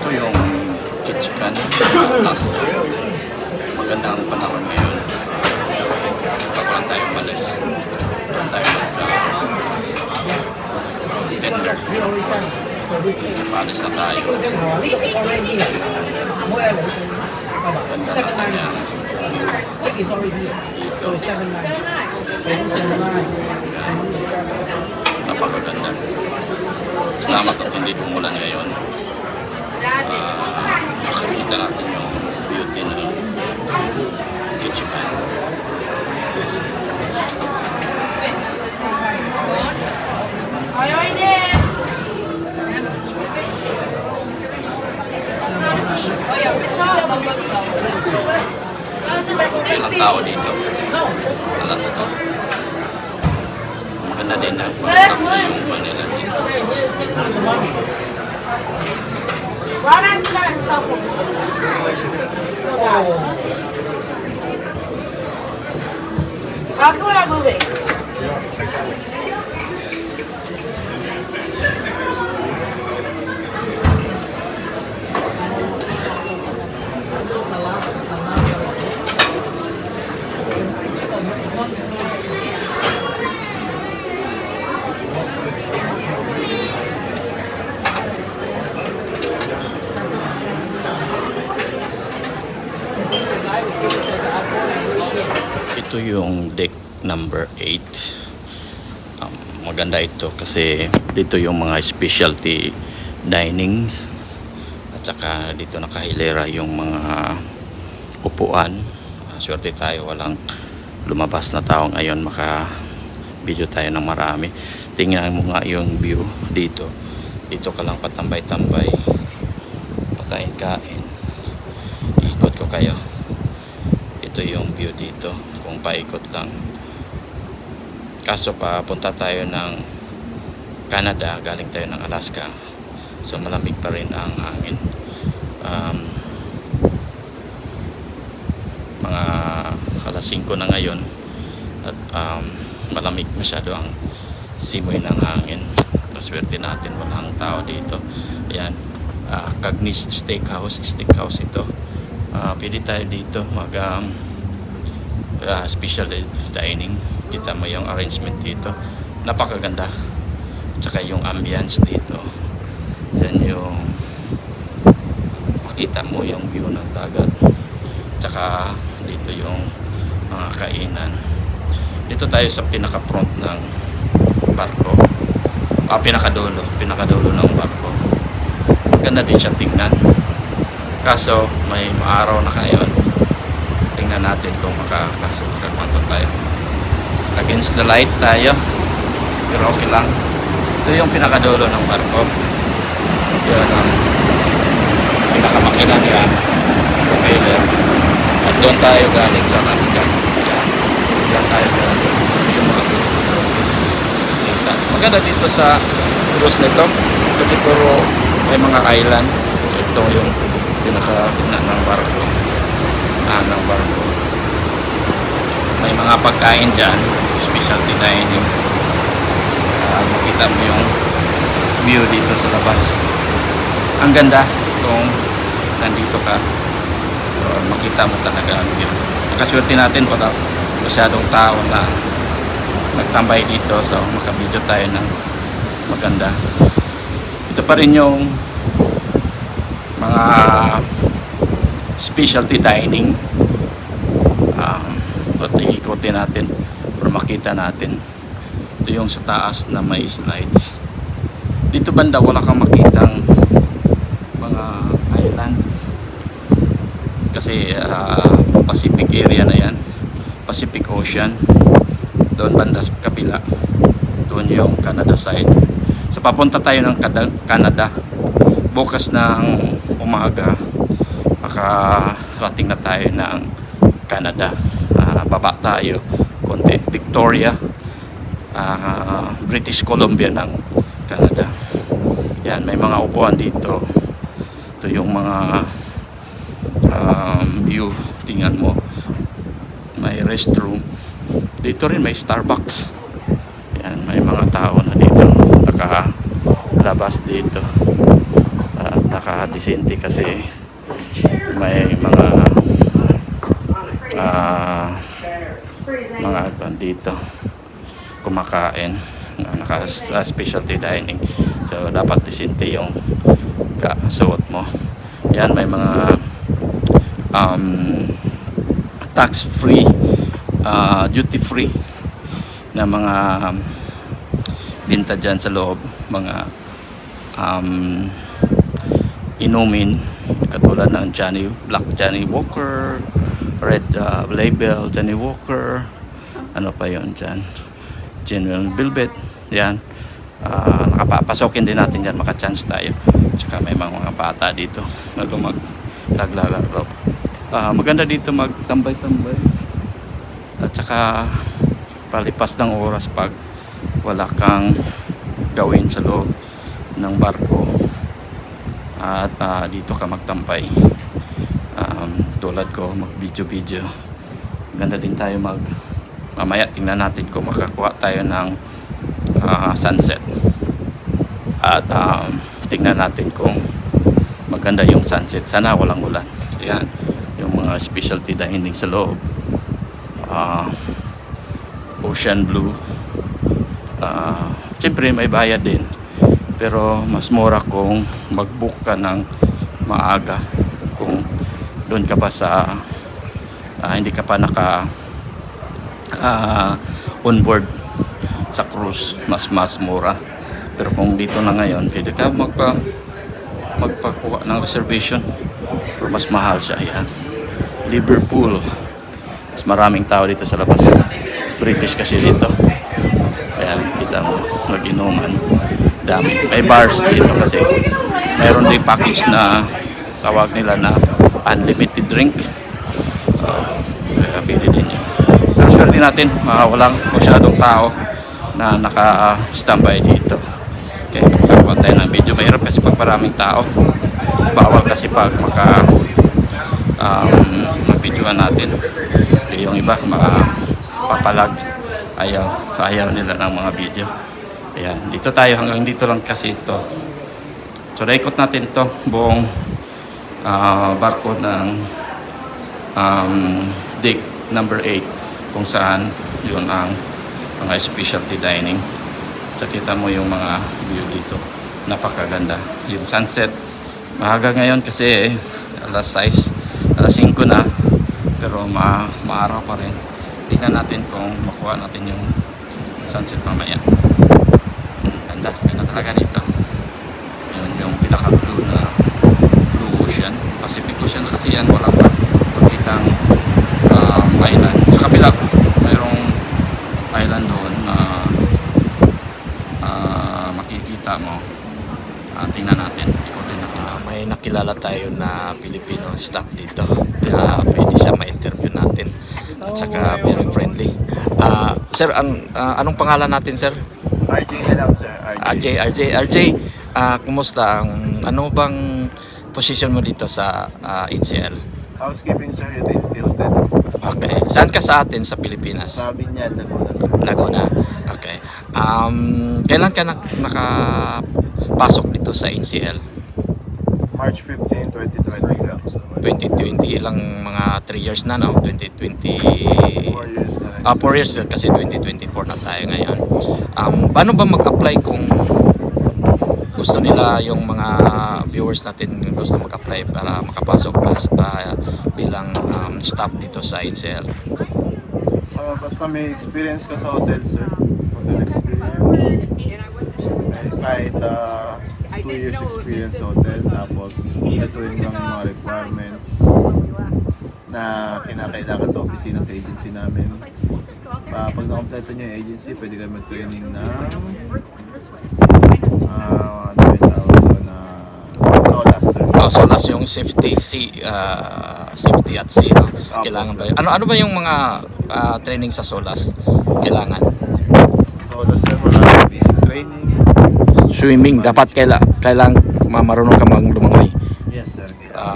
Ito yung Ketchikan, Alaska. Maganda ang panahon ngayon. Pagkaan tayo malis. Doon tayo mag-tender. Palis na tayo. Ganda naman yan. Dito. Napakaganda. Salamat at hindi umulan ngayon. Makikita natin yung beauty ng Ketchikan. Ilang tao dito. Alaska. Maganda din na yung Manila dito. How come we're not moving? Ito yung deck number 8. Maganda ito kasi dito yung mga specialty dinings at saka dito nakahilera yung mga upuan. Swerte tayo, walang lumabas na tao ngayon, maka video tayo ng marami. Tingnan mo nga yung view dito. Dito ka lang patambay-tambay, pakain-kain. Ikot ko kayo. Ito yung view dito kung paikot lang. Kaso papunta tayo ng Canada, galing tayo ng Alaska, so malamig pa rin ang hangin. Mga alas 5 na ngayon at malamig masyado ang simoy ng hangin. Swerte natin walang tao dito. Ayan, Cagnis Steakhouse ito. Pwede tayo dito mag special dining. Kita mo yung arrangement dito, napakaganda. Tsaka yung ambience dito, dyan yung makita mo yung view ng dagat. Tsaka dito yung mga kainan. Dito tayo sa pinaka front ng barko, pinakadulo ng barko. Maganda din siya tingnan, kaso may maaraw na ngayon. Tingnan natin kung makakwanto tayo. Against the light tayo, pero okay lang. Ito yung pinakadulo ng barko. Yan ang pinakamakina niya. Okay, at doon tayo galing sa Alaska. Yan tayo galing. Yung mga maganda dito sa cruise nito kasi puro may mga island. So, ito yung pinaka-gitna ng barko. May mga pagkain dyan, specialty dining. Makita mo yung view dito sa labas. Ang ganda kung nandito ka, makita mo talaga ang view. Nakaswerte natin, wala masyadong tao na nagtambay dito, so makabidyo tayo ng maganda. Ito pa rin yung mga specialty dining. Ikutin natin para makita natin. Ito yung sa taas na may slides. Dito banda wala kang makitang mga island kasi Pacific area na yan, Pacific Ocean. Doon banda sa kabila, doon yung Canada side. So papunta tayo ng Canada bukas ng umaga. Makarating na tayo ng Canada. Baba tayo konti, Victoria, British Columbia ng Canada. Yan, may mga upuan dito. Ito yung mga view. Tingnan mo, may restroom dito rin, may Starbucks. Yan, may mga tao na dito nakalabas dito at nakadisente kasi may mga dito kumakain na naka specialty dining, so dapat disente yung suot mo. Yan, may mga tax free, duty free na mga binta dyan sa loob, mga inumin katulad ng Black Johnny Walker, Red Label Johnny Walker, ano pa yon dyan, Genuine Velvet. Yan, nakapapasokin din natin dyan, maka-chance tayo. Tsaka may mga bata dito na naglalaro. Maganda dito magtambay-tambay at saka palipas ng oras pag wala kang gawin sa loob ng barko, at dito ka magtambay, tulad ko mag video. Ganda din tayo mamaya tingnan natin kung makakuha tayo ng sunset, at tingnan natin kung maganda yung sunset. Sana walang ulan. Yan yung mga specialty dining sa loob, ocean blue. Siyempre may bayad din, pero mas mura kung mag-book ka ng maaga. Kung doon ka pa sa hindi ka pa naka on board sa cruise, mas mura. Pero kung dito na ngayon, pwede ka magpakuha ng reservation, pero mas mahal siya. Yan, Liverpool, mas maraming tao dito sa labas. British kasi dito. Ayan, kita mo, mag-inuman, dami. May bars dito kasi mayroon din package na tawag nila na unlimited drink. Kaya pili din yun. Pero swerte natin, walang masyadong tao na naka-standby dito. Kaya makakakuha tayo ng video. Mahirap kasi pag maraming tao, bawal kasi pag mag-videoan natin. Yung iba papalag, ayaw nila ng mga video. Ayan, dito tayo, hanggang dito lang kasi ito. So naikot natin ito buong barko ng deck number 8, kung saan yun ang mga specialty dining. So kita mo yung mga view dito, napakaganda. Yung sunset, maaga ngayon kasi alas 5 na, pero maaraw pa rin. Tingnan natin kung makuha natin yung sunset mamaya. Ganda talaga dito. Yun yung pinaka blue blue ocean, Pacific Ocean kasi yan. Wala pa makitang island. Sa kabila mayroong island doon na makikita mo. Tingnan natin, ikutin natin. May nakilala tayo na Filipino staff dito, kaya pwede siya ma-interview natin. At saka very friendly. Sir, anong pangalan natin, sir? RJ na lang, sir. RJ, kumusta? Ano bang position mo dito sa NCL? Housekeeping, sir. Utility hotel. Okay. Saan ka sa atin sa Pilipinas? Sa Binyan, Laguna, sir. Laguna. Okay. Kailan ka nakapasok dito sa NCL? March 15, 2020, sir. 2020, ilang mga 3 years na, no? 2020... 4 years na rin. 4 years kasi 2024 na tayo ngayon. Paano ba mag-apply kung gusto nila, yung mga viewers natin gusto mag-apply para makapasok bilang staff dito sa NCL? Basta may experience ka sa hotel, sir. Hotel experience. Kahit 2 years experience sa hotel, tapos ituin lang yung mga requirements na kinakailangan sa opisina sa agency namin. Pag na-completo nyo yung agency, pwede kayo mag-training ng SOLAS, sir. SOLAS, yung safety at sea, no? Kailangan ba yun? Ano ba yung mga training sa SOLAS kailangan? SOLAS, sir, marami basic training. Swimming, dapat kailangan marunong ka lumangoy. Yes, sir.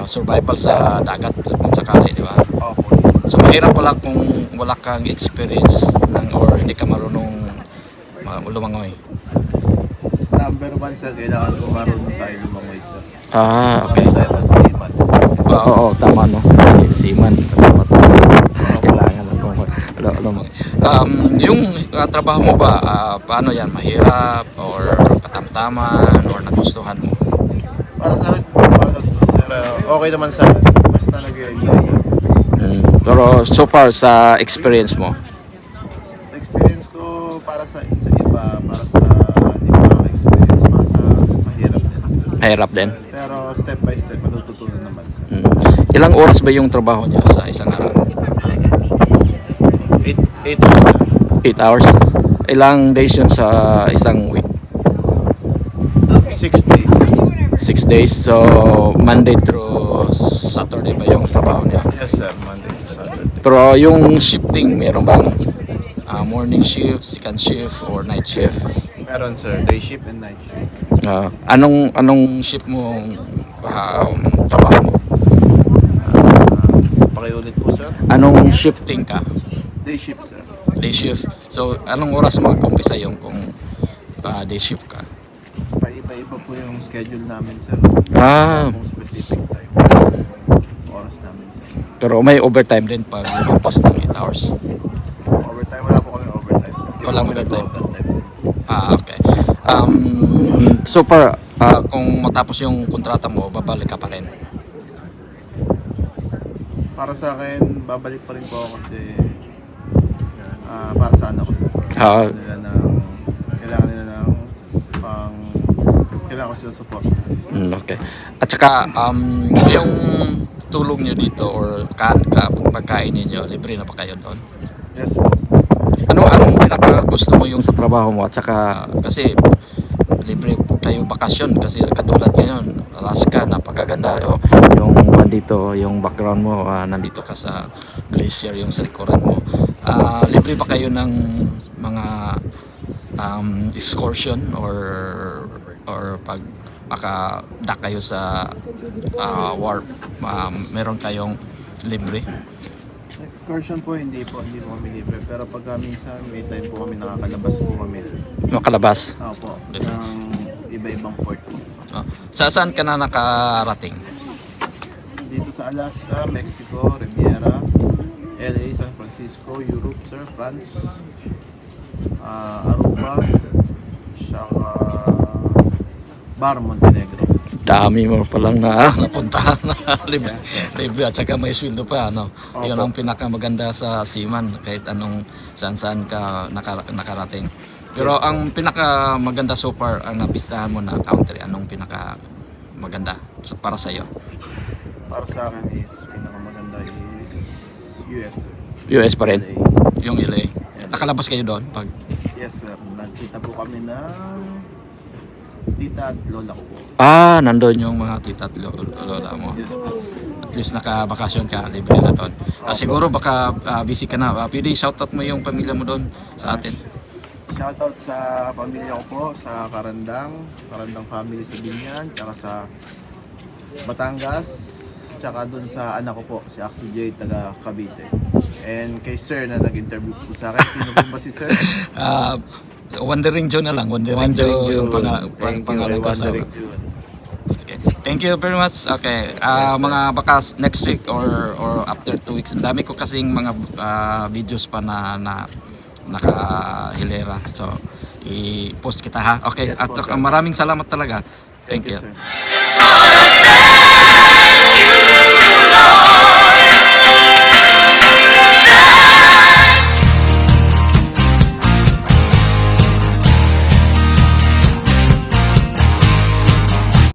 Survival sa dagat kung sakali, di ba? Opo. So mahirap pala kung wala kang experience or hindi ka marunong lumangoy. Number 1, sir, kailangan ko marunong tayo lumangoy, sir. Okay. Tayo mag-seaman. Oo, tama no. Seaman. Kailangan ng alam mo. Yung trabaho mo ba, paano yan? Mahirap or katamtaman or nagustuhan mo? Para sa akin, sir, okay naman sa akin. Basta nag-enjoy kasi. Pero so far sa experience mo, Experience ko para sa iba, para sa ibang experience, para sa mahirap din. mahirap din. Pero step by step, matututunan naman sir. Ilang oras ba yung trabaho niyo sa isang araw? 8 hours sir. 8 hours? Ilang days yun sa isang week? 6 days sir. 6 days. So, Monday through Saturday ba yung trabaho niya? Yes sir, Monday to Saturday. Pero yung shifting, meron bang morning shift, second shift, or night shift? Meron sir, day shift and night shift. Anong shift mo trabaho mo? Pakiulit po sir. Anong shifting ka? Day shift sir. Day shift. So, anong oras mag-umpisa yung kung day shift ka? Paiba-iba po yung schedule namin sir. Ah. Kung specific time. Oras namin sir. Pero may overtime din pag lumampas ng 8 hours. Overtime, wala po kami overtime. Walang Hindi po kami overtime. nag-overtime. Okay. So far, kung matapos yung kontrata mo, babalik ka pa rin. Para sa akin, babalik pa rin po ako kasi para sa anak ko sir. Kailangan nila ng kailangan ko sila support. Okay. At saka, yung tulong nyo dito or pagkain ninyo, libre na ba kayo doon? Yes po. Anong pinaka gusto mo yung sa trabaho mo? At saka, kasi libre kayo bakasyon kasi katulad ngayon, Alaska, napakaganda. Yung dito, yung background mo, nandito ka sa glacier, yung sa likuran mo. Libre ba kayo ng mga excursion or pag makadak kayo sa warp, meron kayong libre? Excursion po, hindi po kami libre. Pero pagka minsan, may time po kami nakakalabas po kami. Makalabas? Opo, ng iba-ibang port po. Sa saan ka na nakarating? Dito sa Alaska, Mexico, Riviera, LA, San Francisco, Europe, sir, France, Aruba, saka Bar, Montenegro. Dami mo palang napuntahan na libre at saka may sweldo pa, ano. Yun ang pinakamaganda sa Seaman, kahit anong saan ka nakarating. Pero ang pinakamaganda so far ang napistahan mo na country, anong pinakamaganda para sa iyo? Para sa akin is pinakamaganda is US. US pa rin, LA. yung LA. Nakalabas kayo doon pag Yes sir, nagkita po kami ng tita at lola ko po. nandun yung mga tita at lola mo. Yes po. At least nakabakasyon ka, libre na doon. Siguro baka busy ka na. Pwede shoutout mo yung pamilya mo doon sa atin. Shoutout sa pamilya ko po, sa Karandang family sa Binyan, tsaka sa Batangas, tsaka dun sa anak ko po, si Axie J, taga Cavite. And kay sir na nag-interview po sa akin, sino po ba si sir? Wandering Joe na lang. Wandering Joe yung pangalan ko sa... Wandering Joe. Okay. Thank you very much. Okay. Mga bakas next week or after 2 weeks. Ang dami ko kasing mga videos pa na nakahilera. So, i-post kita ha. Okay. Yes, At po, sir. maraming salamat talaga. Thank you. Sir.